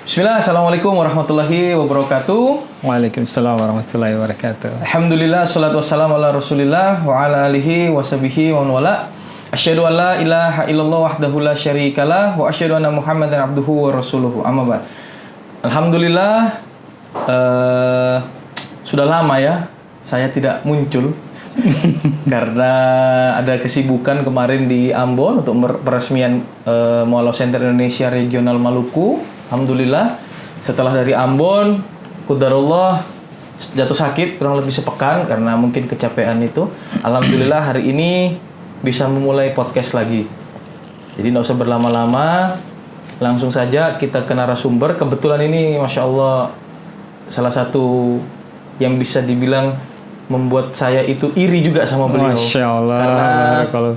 Bismillah, Assalamualaikum warahmatullahi wabarakatuh. Waalaikumsalam warahmatullahi wabarakatuh. Alhamdulillah, salatu wassalamu ala rasulillah wa ala alihi wa sahbihi wa wala. Asyhadu an la ilaha illallah wahdahu la syarikalah wa asyhadu anna Muhammadan abduhu wa rasuluhu. Amma ba'd. Alhamdulillah, sudah lama ya saya tidak muncul karena ada kesibukan kemarin di Ambon untuk peresmian Mualaf Center Indonesia Regional Maluku. Alhamdulillah, setelah dari Ambon, qadarullah jatuh sakit kurang lebih sepekan karena mungkin kecapean itu. Alhamdulillah hari ini bisa memulai podcast lagi. Jadi nggak usah berlama-lama, langsung saja kita ke narasumber. Kebetulan ini Masya Allah salah satu yang bisa dibilang membuat saya itu iri juga sama beliau. Masya Allah. Karena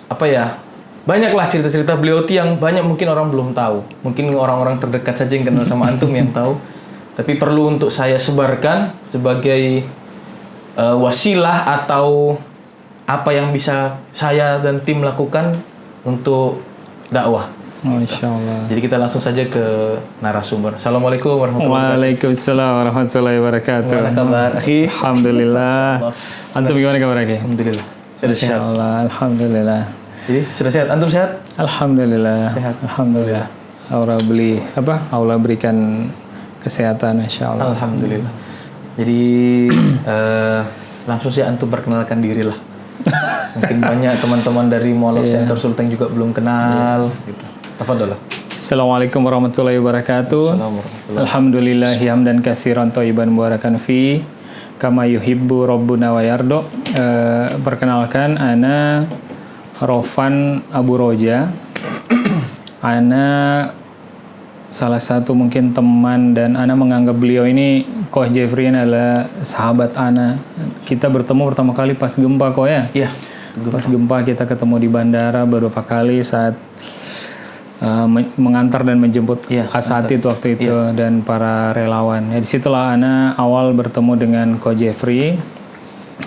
apa ya? Banyaklah cerita-cerita beliau yang banyak mungkin orang belum tahu. Mungkin orang-orang terdekat saja yang kenal sama antum yang tahu. Tapi perlu untuk saya sebarkan sebagai wasilah atau apa yang bisa saya dan tim lakukan untuk dakwah. Masya Allah. Jadi kita langsung saja ke narasumber. Assalamualaikum warahmatullahi wabarakatuh. Waalaikumsalam warahmatullahi wabarakatuh. Gimana kabar, akhi? Alhamdulillah. Antum gimana kabar, akhi? Alhamdulillah. Sudah sehat. Allah, alhamdulillah. Jadi sudah sehat. Antum sehat? Alhamdulillah. Sehat. Alhamdulillah. Allah berikan kesehatan, Masya Allah. Alhamdulillah. Jadi langsung saja antum perkenalkan diri lah. Mungkin banyak teman-teman dari Mualaf Center Sultan juga belum kenal. Gitu. Tafadhol. Assalamualaikum warahmatullahi wabarakatuh. Alhamdulillah hamdan katsiran thayyiban mubarakan fi kama yuhibbu rabbuna wa yardo. Perkenalkan ana Rofan Abu Roja. Ana salah satu mungkin teman dan ana menganggap beliau ini Koh Jeffrey adalah sahabat ana. Kita bertemu pertama kali pas gempa kok ya? Iya. Pas gempa kita ketemu di bandara beberapa kali saat mengantar dan menjemput Asatid waktu itu dan para relawan. Ya, disitulah ana awal bertemu dengan Koh Jeffrey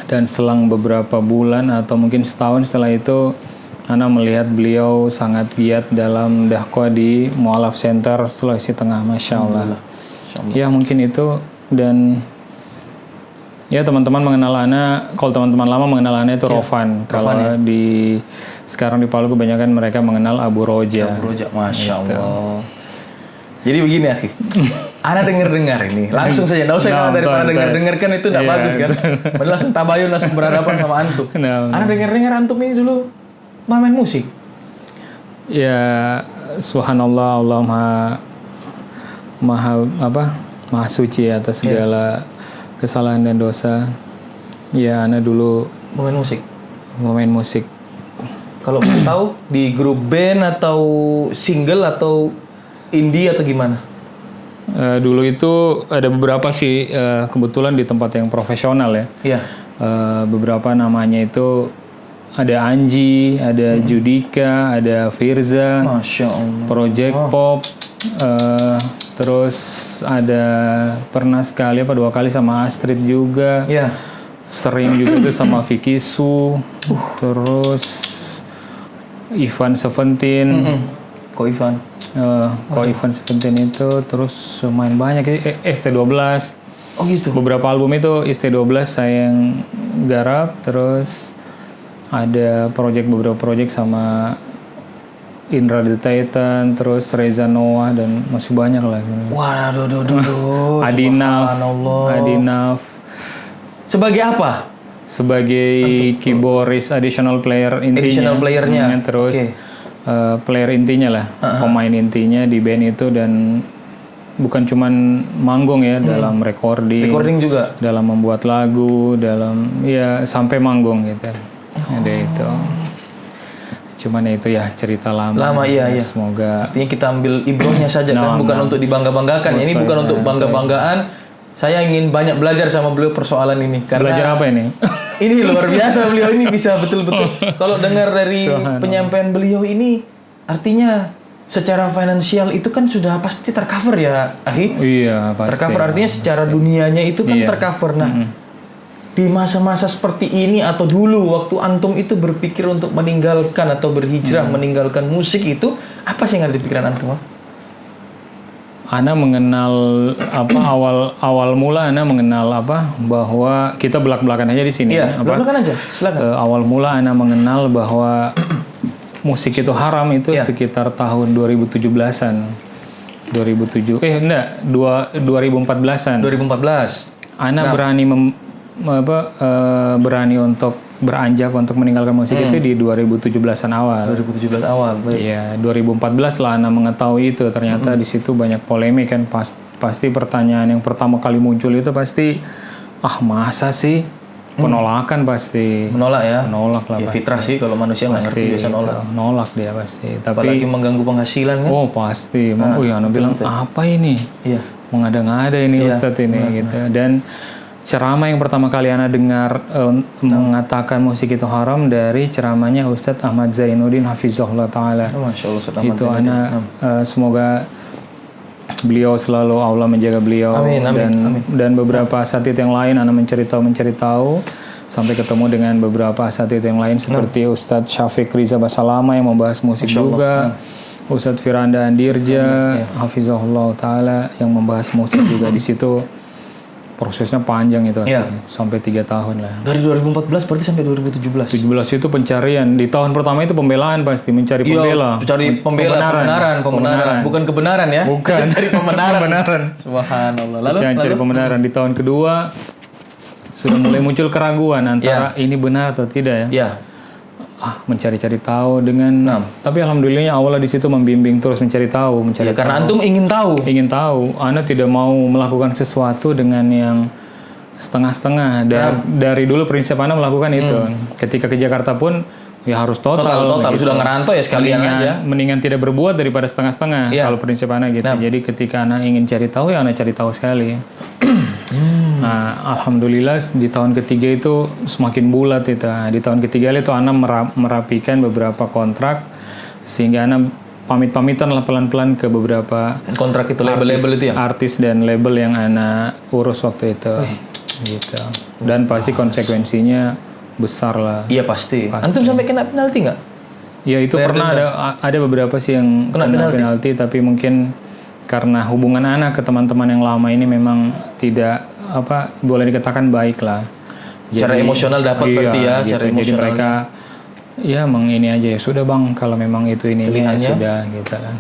dan selang beberapa bulan atau mungkin setahun setelah itu ana melihat beliau sangat giat dalam dakwah di Mualaf Center Sulawesi Tengah. Masya Allah. Ya mungkin itu. Dan ya teman-teman mengenal ana, kalau teman-teman lama mengenal ana itu Rofan. Kalau di sekarang di Palu kebanyakan mereka mengenal Abu Roja. Abu Roja, Masya Allah. Jadi begini akhi, ana dengar-dengar ini, langsung saja, nggak usah daripada dengar-dengar kan itu nggak bagus kan. Padahal langsung tabayun, langsung berhadapan sama antum. Ana dengar-dengar antum ini dulu main musik. Ya, subhanallah, Allah maha suci atas segala kesalahan dan dosa. Ya, ana dulu main musik. Kalau mau tahu di grup band atau single atau indie atau gimana? Dulu itu ada beberapa sih, kebetulan di tempat yang profesional ya. Iya. Beberapa namanya itu ada Anji, ada Judika, ada Firza, Masya Allah. Project Pop, terus ada pernah sekali apa 2 kali sama Astrid juga. Iya. Sering juga tuh sama Vicky Su, terus Ivan Seventeen. Ko Ivan. Ivan Seventeen itu terus main banyak ST12. Oh gitu. Beberapa album itu ST12 saya yang garap, terus ada beberapa project sama Indra the Titan, terus Reza Noah dan masih banyak lah. Wah, Adinaf. Sebagai apa? Sebagai keyboardist additional player intinya. Additional playernya. Terus player intinya lah, pemain intinya di band itu dan bukan cuman manggung ya, dalam recording juga, dalam membuat lagu, dalam ya sampai manggung gitu. Ada itu. Cuman itu ya cerita lama. Iya. Semoga. Artinya kita ambil ibrohnya saja kan, bukan untuk dibangga-banggakan. Ini bukan untuk bangga-banggaan. Saya ingin banyak belajar sama beliau persoalan ini. Karena belajar apa ini? Ini luar biasa beliau ini bisa betul-betul. Kalau dengar dari penyampaian beliau ini, artinya secara finansial itu kan sudah pasti tercover ya, akhi? Iya, pasti. Tercover artinya secara dunianya itu kan tercover. Nah, di masa-masa seperti ini atau dulu waktu antum itu berpikir untuk meninggalkan atau berhijrah meninggalkan musik itu, apa sih yang ada di pikiran antum? Ana mengenal awal mula Ana mengenal bahwa kita belak-belakan aja di sini. Iya, belak-belakan aja. Silakan. Awal mula Ana mengenal bahwa musik itu haram itu sekitar tahun 2017-an. 2014-an. 2014. Ana berani untuk beranjak untuk meninggalkan musik itu di 2017-an awal. 2017 awal, baik. Iya, 2014 lah Ana mengetahui itu. Ternyata di situ banyak polemik kan. Pasti pertanyaan yang pertama kali muncul itu pasti, masa sih? Penolakan pasti. Menolak ya? Menolak lah Ya pasti. fitrah sih kalau manusia nggak ngerti biasa nolak. Nolak dia pasti. Tapi Apalagi mengganggu penghasilan kan? oh pasti. Ana bilang apa ini? Iya. Mengada-ngada ini Ustadz ini gitu. Dan ceramah yang pertama kali Ana dengar mengatakan musik itu haram dari ceramahnya Ustadz Ahmad Zainuddin Hafizahullah Ta'ala. Masya Allah, Ustadz Ahmad Itu Ana semoga beliau selalu Allah menjaga beliau. Amin. Dan beberapa asatidz yang lain Ana mencari tahu sampai ketemu dengan beberapa asatidz yang lain seperti Ustadz Syafiq Riza Basalama yang membahas musik juga. Ustadz Firanda Andirja Hafizahullah Ta'ala yang membahas musik juga. Di situ prosesnya panjang itu sampai 3 tahun lah. Dari 2014 berarti sampai 2017. 17 itu pencarian. Di tahun pertama itu pembelaan pasti mencari pembela. Cari pembenaran. Bukan kebenaran ya. Bukan. Cari pembenaran. Subhanallah. Lalu cari pembenaran. Di tahun kedua sudah mulai muncul keraguan antara ini benar atau tidak ya. Iya. Mencari-cari tahu dengan tapi alhamdulillahnya Allah di situ membimbing terus mencari tahu, karena antum ingin tahu. Ana tidak mau melakukan sesuatu dengan yang setengah-setengah. Dari dulu prinsip Ana melakukan itu. Ketika ke Jakarta pun ya harus total gitu. Sudah ngerantau ya sekalian aja. Mendingan tidak berbuat daripada setengah-setengah kalau prinsip Ana gitu. Jadi ketika Ana ingin cari tahu ya Ana cari tahu sekali. Nah, alhamdulillah di tahun ketiga itu semakin bulat itu. Di tahun ketiga itu Ana merapikan beberapa kontrak sehingga Ana pamit-pamitan lah pelan-pelan ke beberapa kontrak itu label-label itu ya. Artis dan label yang Ana urus waktu itu. Gitu. Dan pasti konsekuensinya besar lah. Iya pasti. Antum sampai kena penalti nggak? Ya itu pernah ada beberapa sih yang kena penalti tapi mungkin karena hubungan Ana ke teman-teman yang lama ini memang tidak boleh dikatakan baik lah. Secara emosional dapat berarti ya, gitu. secara Jadi emosional. mereka ya ini aja ya sudah bang kalau memang itu ini ya sudah gitu kan.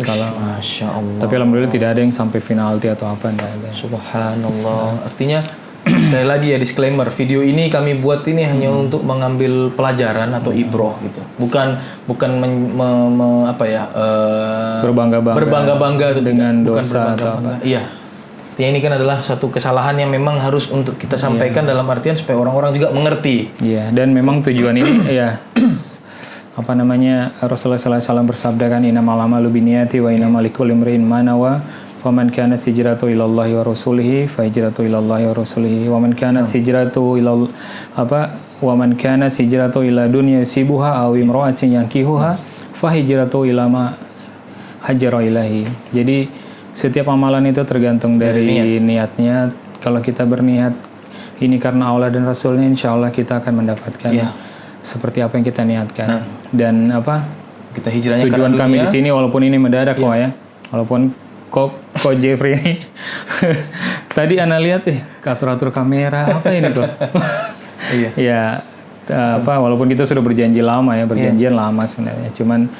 Kalau Masya Allah. Tapi alhamdulillah tidak ada yang sampai penalti atau apa enggak ada. Subhanallah. Artinya sekali lagi ya disclaimer, video ini kami buat ini hanya untuk mengambil pelajaran atau ibroh gitu. Bukan berbangga-bangga dengan dosa atau apa. Iya. Artinya ini kan adalah satu kesalahan yang memang harus untuk kita sampaikan dalam artian supaya orang-orang juga mengerti. Iya, dan memang tujuan ini Rasulullah SAW bersabda kan innamal a'malu binniyati wa innamal likulli imri'in ma nawa faman kanat hijratuhu ilallahi wa rasulihi fa hijratuhu ilallahi wa rasulihi wa man kanat hijratuhu ila dunya yusibuha aw imra'atin yankihuha fa hijratuhu ila ma hajara ilahi. Jadi setiap amalan itu tergantung dari niatnya. Kalau kita berniat ini karena Allah dan Rasulnya, insya Allah kita akan mendapatkan seperti apa yang kita niatkan. Dan kita hijrahnya tujuan kami di sini walaupun ini mendadak kok ya, walaupun kok Jeffrey ini tadi Ana lihat atur-atur kamera apa ini kok. Walaupun kita sudah berjanjian lama sebenarnya, cuman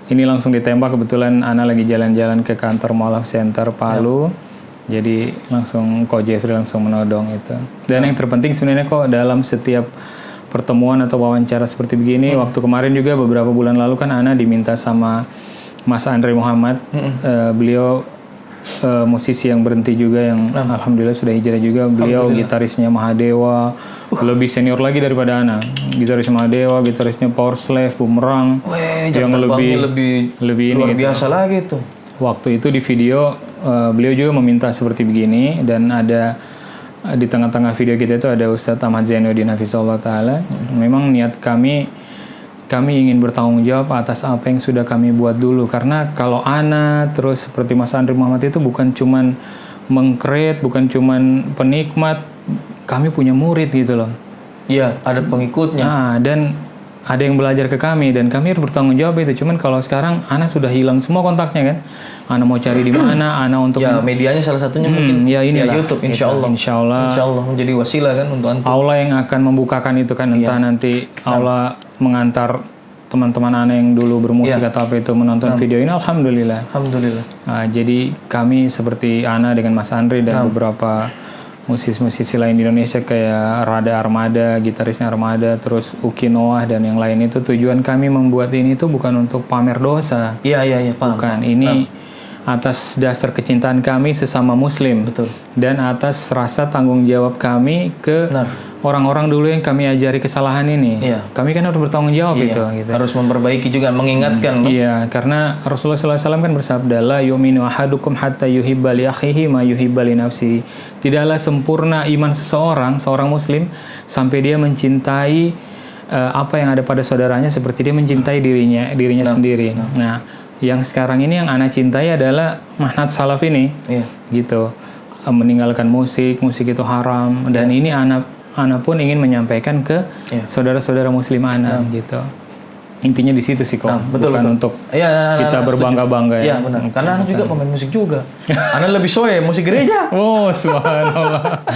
ini langsung ditembak. Kebetulan Ana lagi jalan-jalan ke kantor Mualaf Center Palu. Jadi langsung Ko Jeffrey langsung menodong itu. Dan yang terpenting sebenarnya kok dalam setiap pertemuan atau wawancara seperti begini, waktu kemarin juga beberapa bulan lalu kan Ana diminta sama Mas Andre Muhammad. Beliau musisi yang berhenti juga yang alhamdulillah sudah hijrah juga. Beliau gitarisnya Mahadewa, lebih senior lagi daripada Ana. Gitarisnya Mahadewa, gitarisnya Power Slave, Bumerang, yang lebih luar ini biasa lagi tuh. Waktu itu di video beliau juga meminta seperti begini, dan ada di tengah-tengah video kita itu ada Ustadz Ahmad Zainuddin Hafizahullah Ta'ala. Memang niat kami ingin bertanggung jawab atas apa yang sudah kami buat dulu. Karena kalau Ana terus seperti Mas Andri Muhammad itu bukan cuman meng-create, bukan cuman penikmat, kami punya murid gitu loh. Iya, ada pengikutnya. Dan ada yang belajar ke kami dan kami harus bertanggung jawab itu. Cuman kalau sekarang Ana sudah hilang semua kontaknya kan. Ana mau cari di mana, Ana untuk ya medianya salah satunya mungkin ya inilah YouTube, insya Allah menjadi wasilah kan untuk antum. Allah yang akan membukakan itu kan, entah nanti Allah mengantar teman-teman Ana yang dulu bermusik atau apa itu menonton video ini, alhamdulillah. Nah, jadi kami seperti Ana dengan Mas Andri dan beberapa musisi-musisi lain di Indonesia kayak Rada Armada, gitarisnya Armada, terus Uki Noah dan yang lain itu, tujuan kami membuat ini tuh bukan untuk pamer dosa. Iya, paham. Bukan, ini atas dasar kecintaan kami sesama muslim. Betul. Dan atas rasa tanggung jawab kami ke orang-orang dulu yang kami ajari kesalahan ini. Iya. Kami kan harus bertanggung jawab gitu. Harus memperbaiki juga, mengingatkan. Iya, karena Rasulullah SAW kan bersabda, la yu'minu ahadukum hatta yuhibba li akhihi ma yuhibba li nafsihi. Tidaklah sempurna iman seorang muslim sampai dia mencintai apa yang ada pada saudaranya seperti dia mencintai dirinya sendiri. Nah, yang sekarang ini yang Ana cintai adalah manhaj salaf ini. Gitu. Meninggalkan musik itu haram dan ini Ana pun ingin menyampaikan ke saudara-saudara muslim Ana gitu. Intinya di situ sih kok. Bukan untuk kita berbangga-bangga ya. Iya benar. Karena Ana juga pemain musik juga. Ana lebih soe musik gereja. Oh, subhanallah.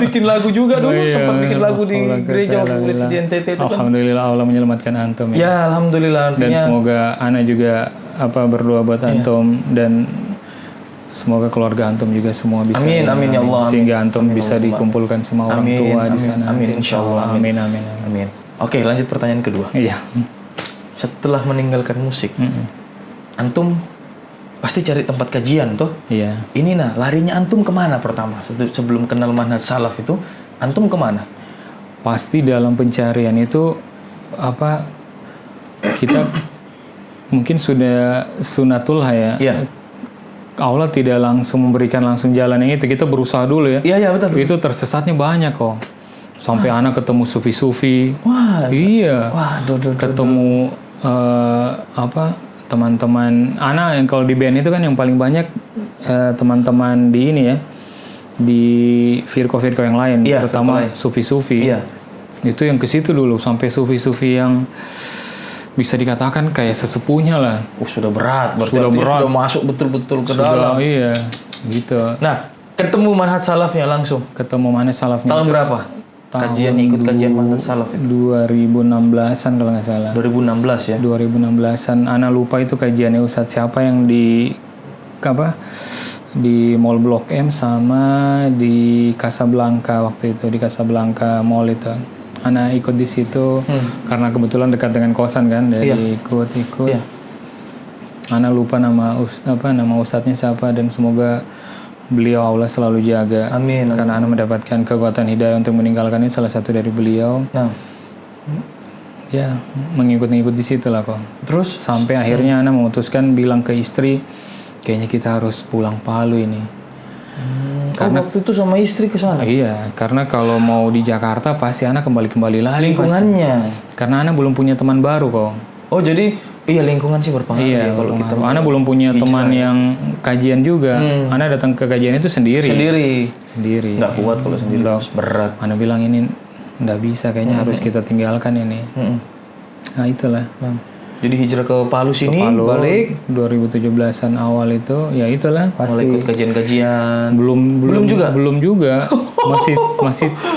Bikin lagu juga dulu, sempat bikin lagu di gereja waktu di NTT itu kan. Alhamdulillah Allah menyelamatkan antum ya. Ya, alhamdulillah. Dan semoga Ana juga berdoa buat antum dan semoga keluarga antum juga semua bisa. Amin ya Allah. Sehingga antum bisa dikumpulkan semua orang tua di sana. Amin insyaallah. Amin. Oke, lanjut pertanyaan kedua. Iya. Setelah meninggalkan musik, antum pasti cari tempat kajian tuh. Iya. Ini larinya antum kemana pertama? Sebelum kenal manhaj salaf itu, antum kemana? Pasti dalam pencarian itu kita mungkin sudah sunatullah ya. Iya. Allah tidak langsung memberikan langsung jalan yang itu. Kita berusaha dulu ya. Iya betul. Itu tersesatnya banyak kok. Sampai anak ketemu sufi-sufi. Wah. Iya. Ketemu teman-teman anak yang kalau di band itu kan yang paling banyak teman-teman di ini ya. Di firqah-firqah yang lain, terutama sufi-sufi. Iya. Itu yang ke situ dulu sampai sufi-sufi yang bisa dikatakan kayak sesepuhnya lah. Sudah berat, berarti sudah masuk betul-betul ke dalam. Iya, gitu. Nah, ketemu manhaj salafnya langsung. Ketemu manhaj salafnya. Tahun berapa? Ikut kajian manhaj salaf itu. 2016-an kalau nggak salah. 2016 ya. 2016-an. Ana lupa itu kajiannya Ustadz siapa yang di Mall Blok M sama di Casablanca waktu itu, di Casablanca Mall itu. Ana ikut di situ karena kebetulan dekat dengan kosan kan, jadi ikut. Iya. Ana lupa nama ustadznya siapa dan semoga beliau Allah selalu jaga. Amin. Karena Ana mendapatkan kekuatan hidayah untuk meninggalkan ini salah satu dari beliau. Ya, mengikut di situ lah kok. Terus sampai akhirnya Ana memutuskan bilang ke istri, kayaknya kita harus pulang Palu ini. Karena waktu itu sama istri ke sana. Iya, karena kalau mau di Jakarta pasti Ana kembali lagi. Lingkungannya. Karena Ana belum punya teman baru kok. Oh jadi lingkungan sih berpengaruh. Iya, kalau kita. Ana belum punya teman yang kajian juga. Ana datang ke kajian itu sendiri. Nggak kuat kalau sendiri. Berat. Ana bilang ini nggak bisa, kayaknya harus kita tinggalkan ini. Nah itulah. Jadi hijrah ke Palu sini, balik 2017-an awal itu, ya itulah pasti. Mulai ikut kajian-kajian. Belum juga.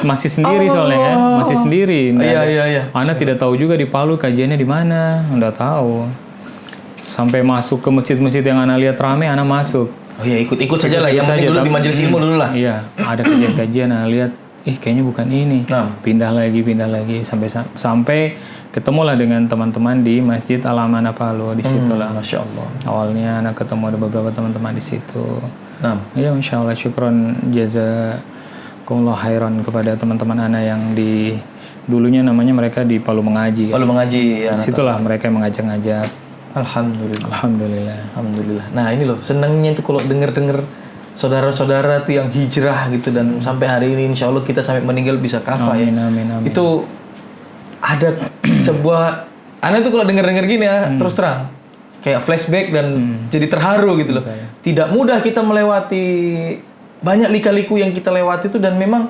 masih sendiri soalnya kan, masih sendiri. Iya. Ana tidak tahu juga di Palu kajiannya di mana, nggak tahu. Sampai masuk ke masjid-masjid yang Ana lihat rame, Ana masuk. Oh iya, ikut saja lah. Yang penting dulu di majelis ilmu dulu lah. Iya, ada kajian-kajian Ana lihat, kayaknya bukan ini. Pindah lagi sampai ketemulah dengan teman-teman di Masjid Al-Amanah Palu, di situlah. Masya Allah. Awalnya Ana ketemu ada beberapa teman-teman di situ. Ya, Masya Allah, syukron jazakumullah khairan kepada teman-teman Ana yang dulunya namanya mereka di Palu Mengaji. Ya. Situlah mereka yang mengajak-ngajak. Alhamdulillah. Nah ini loh, senangnya itu kalau denger saudara-saudara tuh yang hijrah gitu dan sampai hari ini insya Allah kita sampai meninggal bisa kafah. Amin. Itu ada sebuah, Ana tuh kalau denger gini ya, terus terang kayak flashback dan jadi terharu gitu loh. Tidak mudah kita melewati banyak lika-liku yang kita lewati itu, dan memang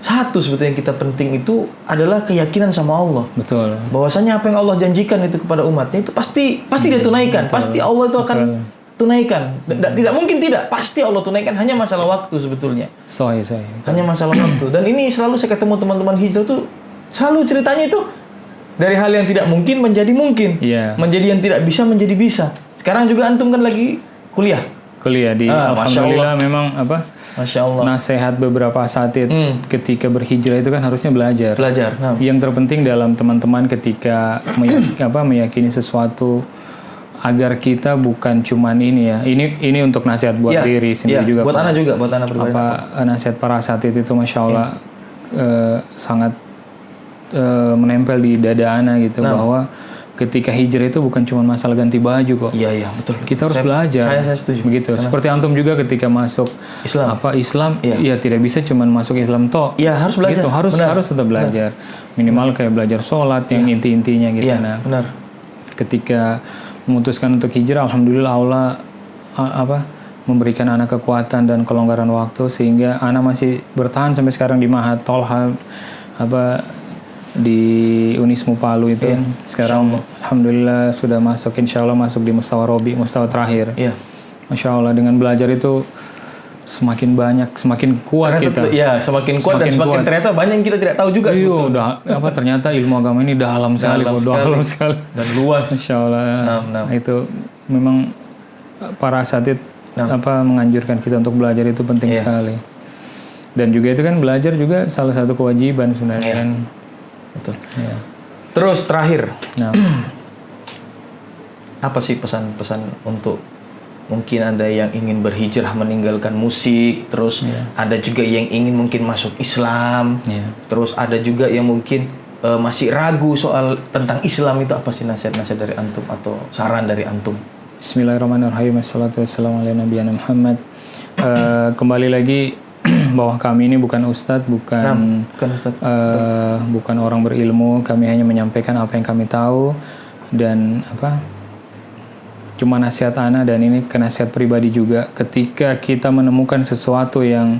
satu sebetulnya yang kita penting itu adalah keyakinan sama Allah. Betul. Bahwasanya apa yang Allah janjikan itu kepada umatnya itu pasti dia tunaikan. Pasti Allah itu akan tunaikan. Tidak mungkin tidak. Pasti Allah tunaikan. Hanya masalah waktu sebetulnya. Sahih. Hanya masalah waktu. Dan ini selalu saya ketemu teman-teman hijrah tuh selalu ceritanya itu dari hal yang tidak mungkin menjadi mungkin. Iya. Menjadi yang tidak bisa menjadi bisa. Sekarang juga antum kan lagi kuliah di alhamdulillah memang Masya Allah. Nasihat beberapa asatid ketika berhijrah itu kan harusnya belajar. Nah. Yang terpenting dalam teman-teman ketika meyakini sesuatu agar kita bukan cuman ini ya. Ini untuk nasihat buat diri sendiri juga. Buat anak juga, buat anak pribadi. Nasihat para asatid itu Masya Allah sangat menempel di dada ana gitu bahwa ketika hijrah itu bukan cuma masalah ganti baju kok. Iya, betul. Kita harus belajar. Saya setuju. Begitu. Seperti antum juga ketika masuk Islam, ya tidak bisa cuma masuk Islam toh. Iya, harus belajar. Gitu. Harus tetap belajar. Minimal kayak belajar sholat yang inti-intinya gitu. Iya, benar. Ketika memutuskan untuk hijrah, alhamdulillah Allah memberikan anak kekuatan dan kelonggaran waktu sehingga anak masih bertahan sampai sekarang di Mahat Tolha di Unismu Palu itu. Sekarang alhamdulillah sudah masuk, insya Allah masuk di mustawa Robi, mustawa terakhir. Masya Allah, dengan belajar itu semakin banyak, semakin kuat ternyata, kita. Semakin kuat dan semakin kuat. Ternyata banyak yang kita tidak tahu juga. Ternyata ilmu agama ini dalam sekali. Dalam sekali. Dan luas. Insya Allah. Itu memang para asatid menganjurkan kita untuk belajar itu penting sekali. Dan juga itu kan belajar juga salah satu kewajiban sebenarnya kan. Betul. Terus terakhir, Nah, apa sih pesan-pesan untuk mungkin ada yang ingin berhijrah meninggalkan musik, terus ada juga yang ingin mungkin masuk Islam, terus ada juga yang mungkin masih ragu soal tentang Islam, itu apa sih nasihat-nasihat dari antum atau saran dari antum? Bismillahirrahmanirrahim. Assalatu wassalamu ala nabiyana Muhammad. Kembali lagi bahwa kami ini bukan ustadz, bukan orang berilmu. Kami hanya menyampaikan apa yang kami tahu dan cuma nasihat ana, dan ini ke nasihat pribadi juga. Ketika kita menemukan sesuatu yang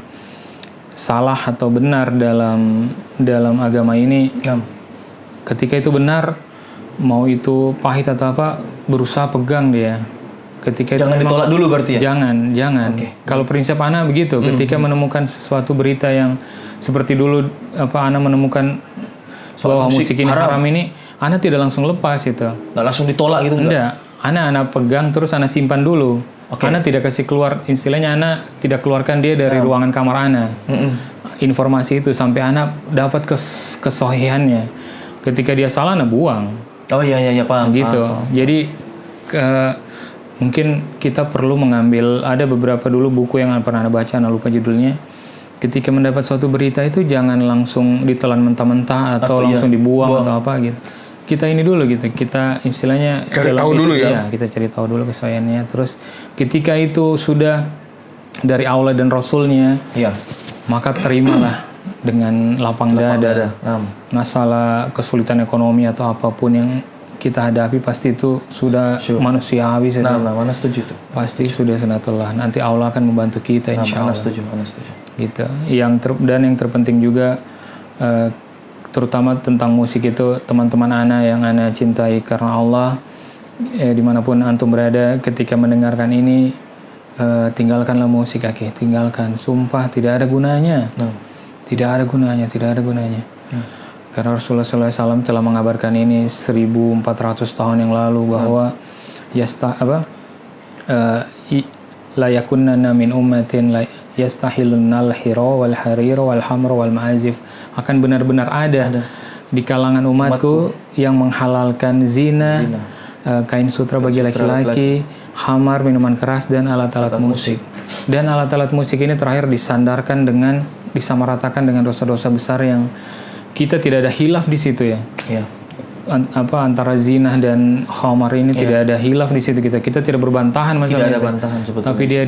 salah atau benar dalam agama ini, ketika itu benar, mau itu pahit atau apa, berusaha pegang dia. Ketika jangan ditolak dulu berarti ya? Jangan. Okay. Kalau prinsip ana begitu, ketika menemukan sesuatu berita yang seperti dulu ana menemukan bahwa musik ini haram ini, ana tidak langsung lepas itu. Nggak langsung ditolak gitu enggak? Ana pegang terus ana simpan dulu. Ana tidak kasih keluar, istilahnya ana tidak keluarkan dia dari ruangan kamar ana. Informasi itu sampai ana dapat kesohihannya. Ketika dia salah ana buang. Oh iya paham. Gitu. Paham. Jadi mungkin kita perlu mengambil, ada beberapa dulu buku yang pernah ana baca, ana lupa judulnya. Ketika mendapat suatu berita itu jangan langsung ditelan mentah-mentah atau langsung dibuang atau apa gitu. Kita ini dulu gitu, kita istilahnya cari tahu dulu ya. Kita cari tahu dulu kesohiannya. Terus ketika itu sudah dari Allah dan Rasulnya, maka terimalah dengan lapang dada. Masalah kesulitan ekonomi atau apapun yang kita hadapi pasti itu sudah manusiawi. Mana setuju itu? Pasti sudah sunatullah. Nanti Allah akan membantu kita insya Allah. Mana setuju. Gitu. Dan yang terpenting juga terutama tentang musik itu, teman-teman ana yang ana cintai karena Allah, dimanapun antum berada, ketika mendengarkan ini, tinggalkanlah musik, tinggalkan. Sumpah tidak ada gunanya. Tidak ada gunanya. Karena Rasulullah SAW telah mengabarkan ini 1400 tahun yang lalu bahwa la yakunna min ummatin la yastahilunnal hira wal harira wal hamra wal ma'azif, akan benar-benar ada di kalangan umatku yang menghalalkan zina, kain sutra bagi laki-laki, hamar, minuman keras, dan alat-alat musik. Dan alat-alat musik ini terakhir disamaratakan dengan dosa-dosa besar yang kita tidak ada khilaf di situ ya. Antara zina dan khamar ini tidak ada khilaf di situ, kita tidak berbantahan masalah tidak ada bantahan sebetulnya. Tapi dia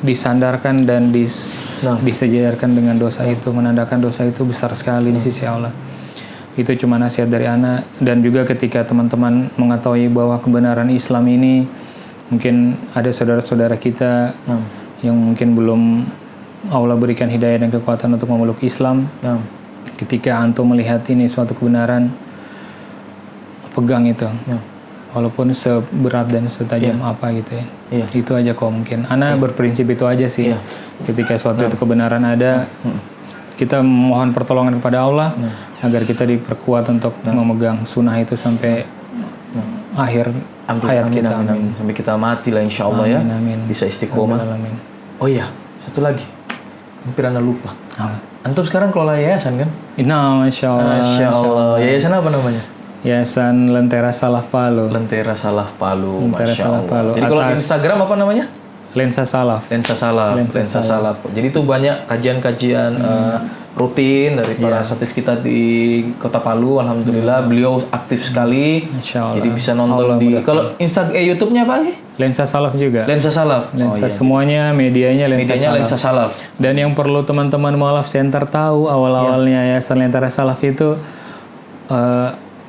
disandarkan dan disejajarkan dengan dosa itu, menandakan dosa itu besar sekali di sisi Allah. Itu cuma nasihat dari ana. Dan juga ketika teman-teman mengetahui bahwa kebenaran Islam ini, mungkin ada saudara-saudara kita yang mungkin belum Allah berikan hidayah dan kekuatan untuk memeluk Islam. Nah. Ketika antum melihat ini suatu kebenaran, pegang itu. Nah. Walaupun seberat dan setajam apa gitu ya. Iya. Itu aja kok mungkin. Ana berprinsip itu aja sih. Iya. Ketika suatu itu kebenaran ada, kita mohon pertolongan kepada Allah agar kita diperkuat untuk memegang sunnah itu sampai akhir hayat kita. Amin. Sampai kita mati lah insya Allah ya. Amin. Bisa istiqomah. Amin. Oh iya, satu lagi. Hampir Anda lupa. Ah. Antum sekarang kelola yayasan kan? Masya Allah. Masya Allah. Yayasan apa namanya? Yayasan Lentera Salaf Palu. Lentera Salaf Palu. Lentera Masya Salaf Allah. Palu. Jadi kalau Atas Instagram apa namanya? Lensa Salaf. Lensa Salaf. Lensa Salaf. Jadi itu banyak kajian-kajian rutin dari para satis kita di Kota Palu. Alhamdulillah beliau aktif sekali. Masya Allah. Jadi bisa nonton di kalau YouTube-nya apa sih? Lensa Salaf juga. Lensa Salaf. Lensa semuanya medianya Lensa Medianya Salaf. Lensa Salaf. Dan yang perlu teman-teman Mualaf Center tahu awal-awalnya Yayasan Lentera Salaf itu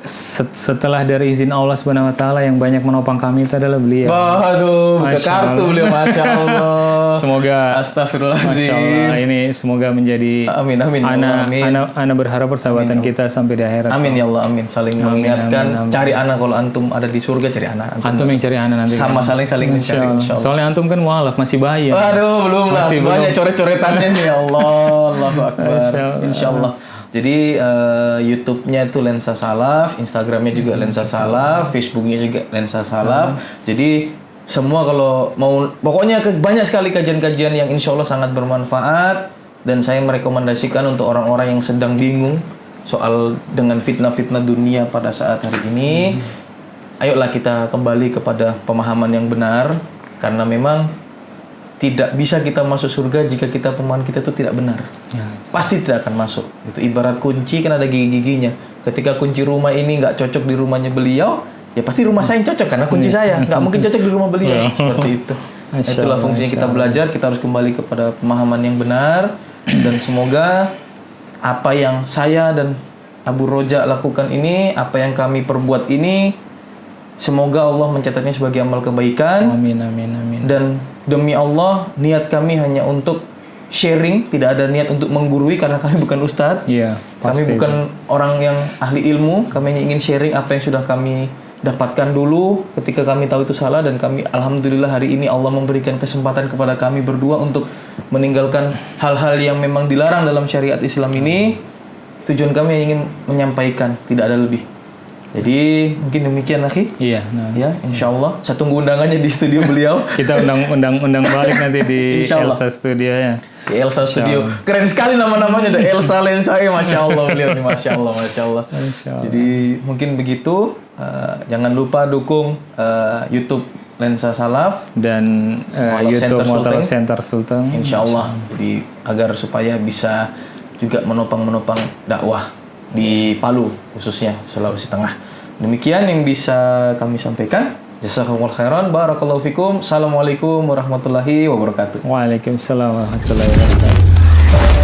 setelah dari izin Allah Subhanahu wa taala yang banyak menopang kami itu adalah beliau. Waduh, buka Masya kartu Allah. beliau, Masya Allah. Semoga Astagfirullahaladzim. Masya Allah, ini semoga menjadi Amin, amin, ya Allah, amin. Ana berharap persahabatan kita sampai di akhirat. Amin ya Allah, amin. Saling mengingatkan, amin. cari anak kalau antum ada di surga, cari anak. Antum yang cari anak nanti. Sama kan? saling Insya mencari, Allah. insya Allah. Soalnya antum kan mualaf masih bayi. Aduh, belum lah. Masih Banyak coret-coretannya nih, ya Allah. Allahu Akbar. Masya Allah. Insya Allah. Jadi YouTube-nya itu Lensa Salaf, Instagram-nya juga Lensa Salaf, Facebook-nya juga Lensa Salaf. Jadi semua kalau mau, pokoknya banyak sekali kajian-kajian yang insya Allah sangat bermanfaat. Dan saya merekomendasikan untuk orang-orang yang sedang bingung soal dengan fitnah-fitnah dunia pada saat hari ini. Ayolah kita kembali kepada pemahaman yang benar. Karena memang tidak bisa kita masuk surga jika pemahaman kita itu tidak benar. Ya. Pasti tidak akan masuk. Itu ibarat kunci kan ada gigi-giginya. Ketika kunci rumah ini nggak cocok di rumahnya beliau, ya pasti rumah saya yang cocok karena kunci saya. Nggak mungkin cocok di rumah beliau. Seperti itu. Itulah fungsinya kita belajar. Kita harus kembali kepada pemahaman yang benar. Dan semoga apa yang saya dan Abu Roja lakukan ini, apa yang kami perbuat ini, semoga Allah mencatatnya sebagai amal kebaikan. Amin, amin, amin. Dan demi Allah, niat kami hanya untuk sharing, tidak ada niat untuk menggurui karena kami bukan ustadz. Iya, Kami pasti. bukan orang yang ahli ilmu, kami hanya ingin sharing apa yang sudah kami dapatkan dulu ketika kami tahu itu salah, dan kami alhamdulillah hari ini Allah memberikan kesempatan kepada kami berdua untuk meninggalkan hal-hal yang memang dilarang dalam syariat Islam ini. Tujuan kami ingin menyampaikan, tidak ada lebih. Jadi mungkin demikian akhi. Iya, nah. Ya, insya Allah. Saya tunggu undangannya di studio beliau. Kita undang balik nanti di Insya Allah. Elsa Studio ya. Di Elsa Studio. Keren sekali nama-namanya. Ada Elsa, Lensa, Masya Allah beliau nih. Masya Allah, Masya Allah. Masya Allah. Jadi mungkin begitu. Jangan lupa dukung YouTube Lensa Salaf. Dan Mualaf YouTube Center Mualaf Sultan. Center Sultan. Insya Allah. Jadi agar supaya bisa juga menopang dakwah di Palu khususnya Sulawesi Tengah. Demikian yang bisa kami sampaikan. Jazakumullah khairan. Barakallahu fikum. Assalamualaikum warahmatullahi wabarakatuh. Waalaikumsalam warahmatullahi wabarakatuh.